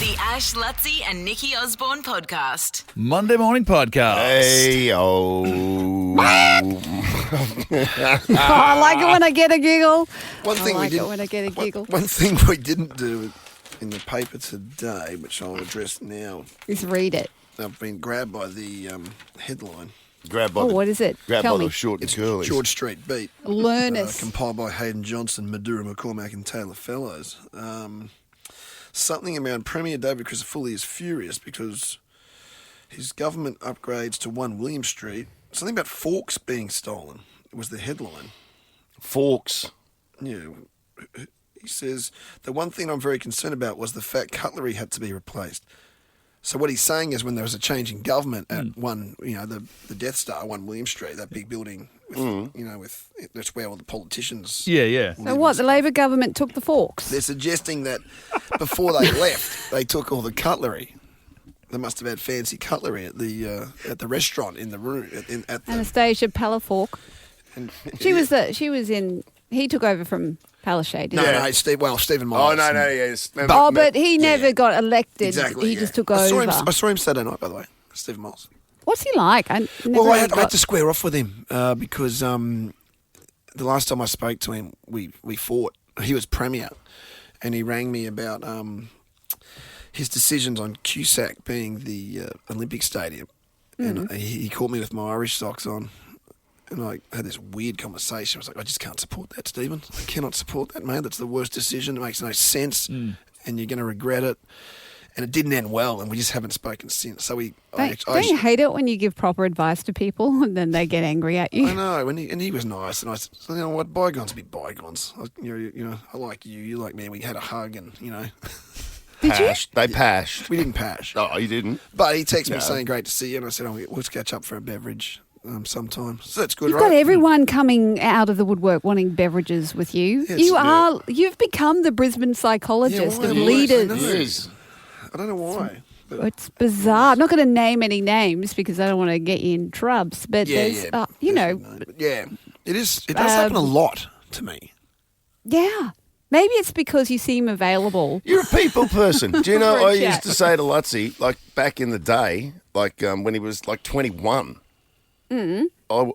The Ash, Lutzi and Nikki Osborne podcast. Monday morning podcast. Hey, Oh, I like it when I get a giggle. One thing I like it when I get a giggle. One thing we didn't do in the paper today, which I'll address now. Just read it. I've been grabbed by the headline. What is it? Grabbed Tell by me. the short and curlies. George Street Beat. Learn us. Compiled by Hayden Johnson, Madura McCormack and Taylor Fellows. Something about Premier David Crisafulli is furious because his government upgrades to 1 William Street. Something about forks being stolen was the headline. Forks. Yeah. He says, the one thing I'm very concerned about was the fact cutlery had to be replaced. So what he's saying is when there was a change in government at the Death Star, 1 William Street, that big building, with that's where all the politicians. Yeah. So what? The Labor government took the forks. They're suggesting that before they left, they took all the cutlery. They must have had fancy cutlery at the restaurant in the room. Anastasia Palafork. He took over from Palaszczuk. No, Stephen Miles. Oh, no, yes. But he never got elected. Exactly. He just took over. I saw him Saturday night, by the way, Stephen Miles. What's he like? I had to square off with him because the last time I spoke to him, we fought. He was Premier, and he rang me about his decisions on Cusack being the Olympic Stadium. And he caught me with my Irish socks on. And I had this weird conversation. I was like, I just can't support that, Stephen. I cannot support that, man. That's the worst decision. It makes no sense, and you're going to regret it. And it didn't end well, and we just haven't spoken since. So don't you hate it when you give proper advice to people and then they get angry at you? I know, and he was nice, and I said, you know what, bygones be bygones. I like you, you like me. We had a hug, and Did you? They pashed. We didn't pash. Oh, you didn't? But he texted me saying, "Great to see you," and I said, let's catch up for a beverage. Sometime. So that's good, You've right? got everyone coming out of the woodwork wanting beverages with you. You've become the Brisbane psychologist of leaders. I don't know why. It's bizarre. I'm not going to name any names because I don't want to get you in trubs. But it is. It does happen a lot to me. Yeah. Maybe it's because you seem available. You're a people person. Do you know, I used to say to Lutzi, like back in the day, like when he was like 21, I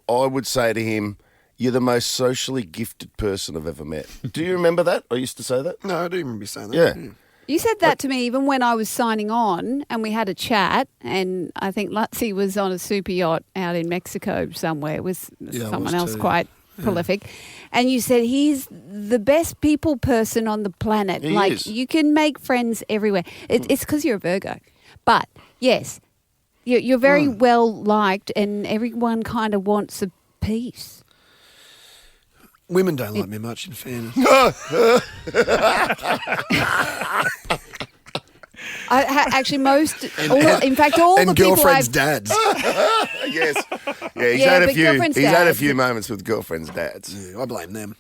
would say to him, you're the most socially gifted person I've ever met. Do you remember that? I used to say that. No, I do remember you saying that. Yeah. You said that to me even when I was signing on and we had a chat, and I think Lutzi was on a super yacht out in Mexico somewhere with someone else quite prolific. And you said he's the best people person on the planet. He is. You can make friends everywhere. It's because you're a Virgo. But, yes, you're very well liked and everyone kind of wants a piece. Women don't like me much, in fairness. Actually, all the people girlfriends' dads. Yes. Yeah, he's had a few moments with girlfriends' dads. Yeah, I blame them.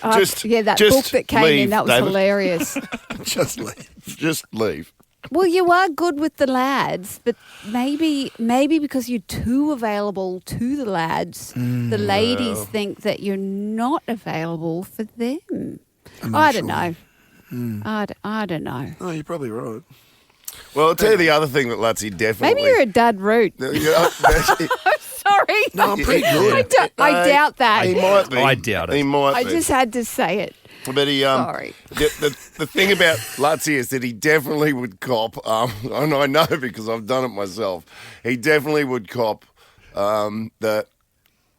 That book that came in, that was David. Hilarious. Just leave. Just leave. Well, you are good with the lads, but maybe because you're too available to the lads, the ladies think that you're not available for them. I don't know. I don't know. Oh, you're probably right. Well, I'll tell you the other thing that Lutzi definitely... Maybe you're a dad root. Sorry. No, I'm pretty good. I doubt that. He might be. I doubt it. He might be. I just had to say it. But he, Sorry. The thing about Lutzi is that he definitely would cop, and I know because I've done it myself, he definitely would cop no,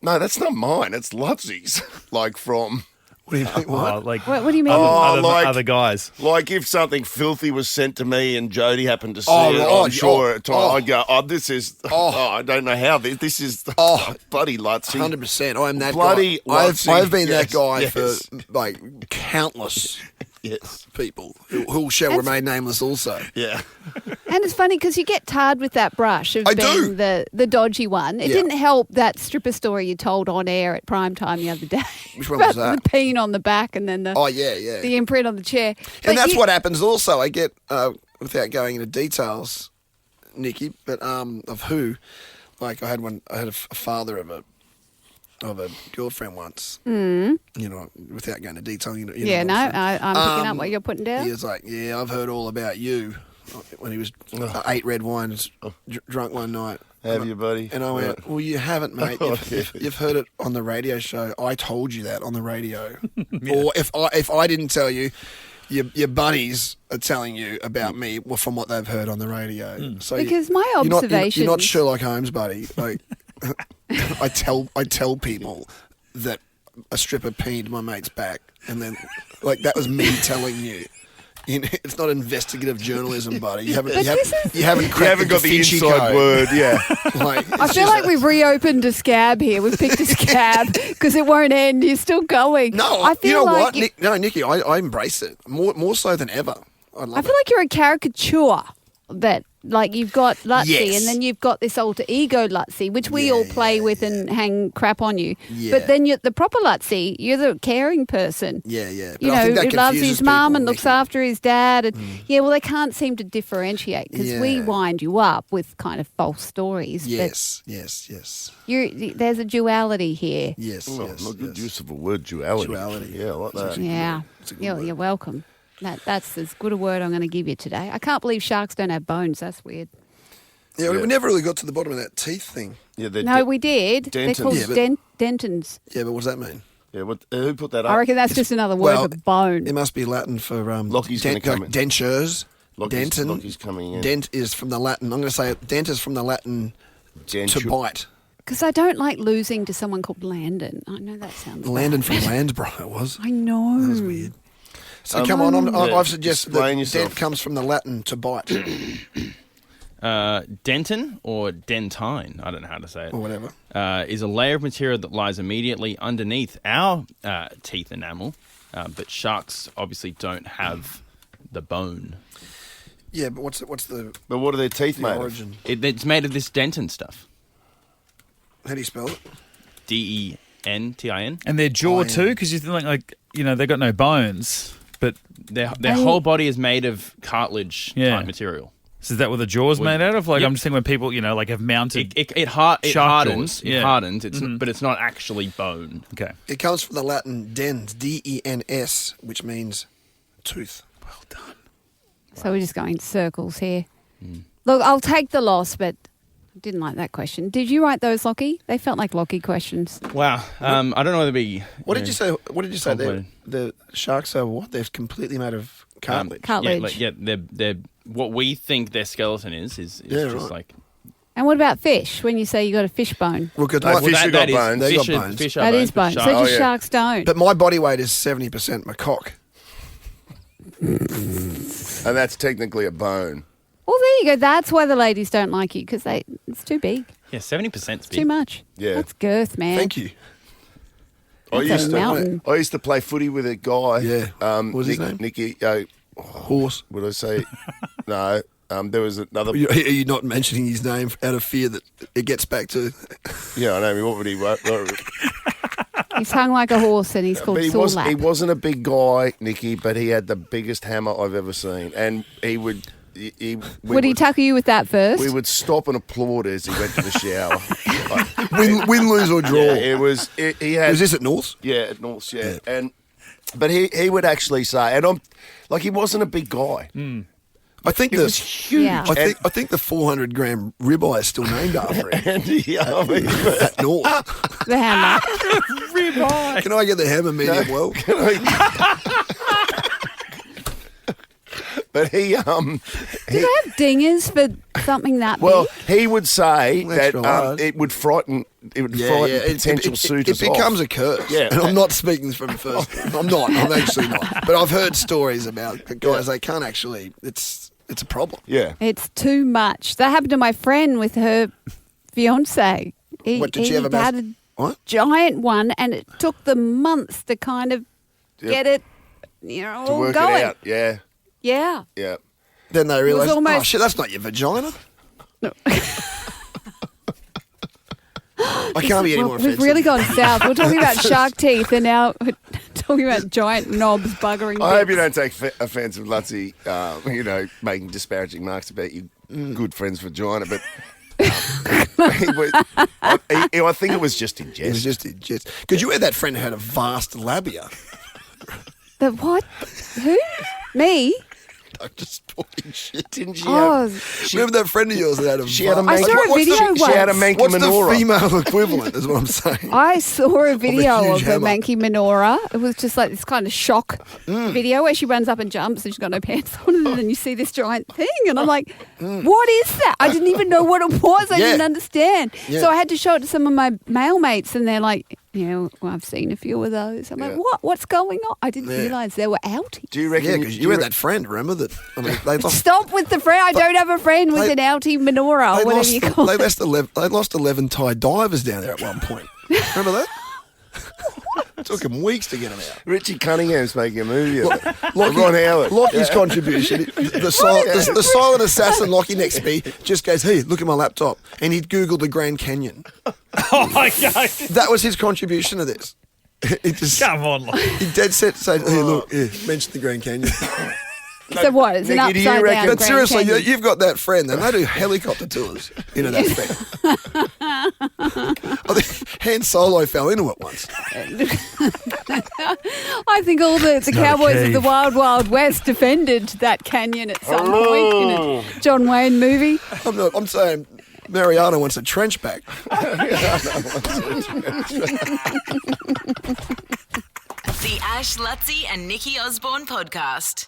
that's not mine, it's Lutzi's, like from... What do you think? What do you mean? Other guys. Like if something filthy was sent to me and Jody happened to see it, I'm sure at time I'd go, I don't know how this is bloody Lutzi. 100%. I'm that bloody guy. Lutzi. I've been that guy for like countless people who shall remain nameless also. Yeah. And it's funny because you get tarred with that brush of being the dodgy one. It didn't help that stripper story you told on air at prime time the other day. Which one was that? The peen on the back and then the imprint on the chair. And that's what happens also. I get, without going into details, Nikki, but of who, like I had a father of of a girlfriend once. You know, without going into detail. You know Yeah, what no, I'm saying. I'm picking up what you're putting down. He was like, "Yeah, I've heard all about you." When he was 8 red wines, drunk one night. Have you, buddy? And I went, "Well, you haven't, mate. You've heard it on the radio show. I told you that on the radio. Or if I didn't tell you, your buddies are telling you about me from what they've heard on the radio. So Because my you're observations... You're not Sherlock Holmes, buddy. Like I tell people that a stripper peed my mate's back, and then like that was me telling you. It's not investigative journalism, buddy. You haven't cracked You haven't got the Vinci inside code. word, yeah. I feel like we've reopened a scab here. We've picked a scab because it won't end. You're still going. No, I feel you know like what? Nikki, I embrace it more so than ever. I feel like you're a caricature that, like, you've got Lutzy Yes. and then you've got this alter ego Lutzy, which we all play with and hang crap on you. Yeah. But then you're the proper Lutzy. You're the caring person. Yeah. But You I know, think that who loves confuses his mum people, and looks Nikki. after his dad. And yeah, well, they can't seem to differentiate because we Yeah. wind you up with kind of false stories. Yes. But there's a duality here. Yes. Not good use of a word, duality. Duality. Yeah, I like that. Yeah. You're welcome. That's as good a word I'm going to give you today. I can't believe sharks don't have bones. That's weird. Yeah, we never really got to the bottom of that teeth thing. Yeah, they're No, we did. Dentons. They're called Yeah, but- dentons. Yeah, but what does that mean? Yeah, who put that up? I reckon that's just another word well, for bone. It must be Latin for Lockie's gonna come in. dentures. Dentin. Lockie's coming in. Dent is from the Latin. I'm going to say dent is from the Latin to bite. Because I don't like losing to someone called Landon. I know that sounds Landon bad. from Landsborough it was. I know. That was weird. So come on, I've suggested explain that yourself. dent comes from the Latin to bite Dentin or dentine, I don't know how to say it, or whatever. is a layer of material that lies immediately underneath our teeth enamel, but sharks obviously don't have the bone. Yeah, but what's the But what are their teeth made of? origin? It's made of this dentin stuff. How do you spell it? Dentin. And their jaw yeah. too, because you think like they've got no bones, but Their whole body is made of cartilage Yeah. type material. so is that what the jaw's made out of? Like Yep. I'm just thinking when people like have mounted. It Shark hardens. jaws, yeah. It hardens. But it's not actually bone. Okay, It comes from the Latin dens, D-E-N-S, which means tooth. well done. So we're just going in circles here. Look, I'll take the loss, but I didn't like that question. Did you write those, Lockie? They felt like Lockie questions. Wow. I don't know whether be. What did you say? What did you say? complicated. The sharks are what? They're completely made of cartilage. Cartilage. They're what we think their skeleton is Yeah, just right. like. And what about fish? When you say you got a fish bone, Look at No, my, fish have got bones. They got fish, bones. Fish are that bones, is but bone. So sharks- just yeah. sharks don't. But my body weight is 70% my cock. And that's technically a bone. Well, there you go. That's why the ladies don't like you because it's too big, Yeah, 70%'s big. too much. Yeah. That's girth, man. Thank you. That's a mountain. I used to play footy with a guy. Yeah. What was his name? Nicky. Horse. Would I say? No. There was another. Are you not mentioning his name out of fear that it gets back to? Yeah, I know. What would he? He's hung like a horse and he's called But he Sawlap. wasn't a big guy, Nicky, but he had the biggest hammer I've ever seen, and he would. Would he tackle you with that first? We would stop and applaud as he went to the shower. Win, lose or draw. Yeah, it was. He had. Was this at North? Yeah, at North. Yeah, but he would actually say, and I'm like, he wasn't a big guy. I think It was huge. Yeah. I think the 400 gram ribeye is still named after him And at North. the hammer. Can I get the hammer medium well? But he Do they have dingers for something that well, big? he would say that Extra large. it would frighten potential suitors. It becomes a curse. Yeah. And I'm not speaking from first. I'm actually not. But I've heard stories about guys they can't actually. It's a problem. Yeah. It's too much. That happened to my friend with her fiance. What did she have had about? a What? giant one, and it took them months to kind of Yep. get it, To all work going. it out. Yeah. Yeah. Yeah. Then they realise, oh almost- shit, that's not your vagina. I can't be any Well, more we've offensive. really gone south. We're talking about shark teeth, and now we're talking about giant knobs buggering. I hope bits. you don't take offence with Lutzy, making disparaging marks about your good friend's vagina, but I think it was just in It was jest. just in jest. Because you had that friend who had a vast labia. The what? Who? Me? I'm just talking shit. Didn't she? Oh, Remember that friend of yours that had a She had a vast... I saw a What's the- video she had a once. manky What's menorah. the female equivalent, is what I'm saying. I saw a video huge of a hammer. manky menorah. It was just like this kind of shock video where she runs up and jumps and she's got no pants on, and then you see this giant thing, and I'm like, what is that? I didn't even know what it was. I Yeah. didn't understand. Yeah. So I had to show it to some of my male mates, and they're like, well, I've seen a few of those. I'm like, what? What's going on? I didn't realise they were outies. Do you reckon? Yeah, because you had that friend, remember that? I mean, they lost... Stop with the friend. I don't have a friend with They- an outie menorah, They or whatever lost, you call it. they lost 11 Thai divers down there at one point. Remember that? It took him weeks to get them out. Richie Cunningham's making a movie of it. Ron Howard. Lockie's contribution, the silent assassin Lockie next to me just goes, hey, look at my laptop. And he'd Googled the Grand Canyon. Oh my God. That was his contribution to this. It just, Come on. Like, he dead set saying, hey, look, mention the Grand Canyon. So what? Is an Nikki, do you upside reckon- down But Grand seriously, Canyon? you've got that friend, and they do helicopter tours into that thing. I think Han Solo fell into it once. I think all the not a cowboys of cave. the Wild Wild West defended that canyon at some point in a John Wayne movie. I'm saying Mariana wants a trench back. The Ash, Lutzi and Nikki Osborne podcast.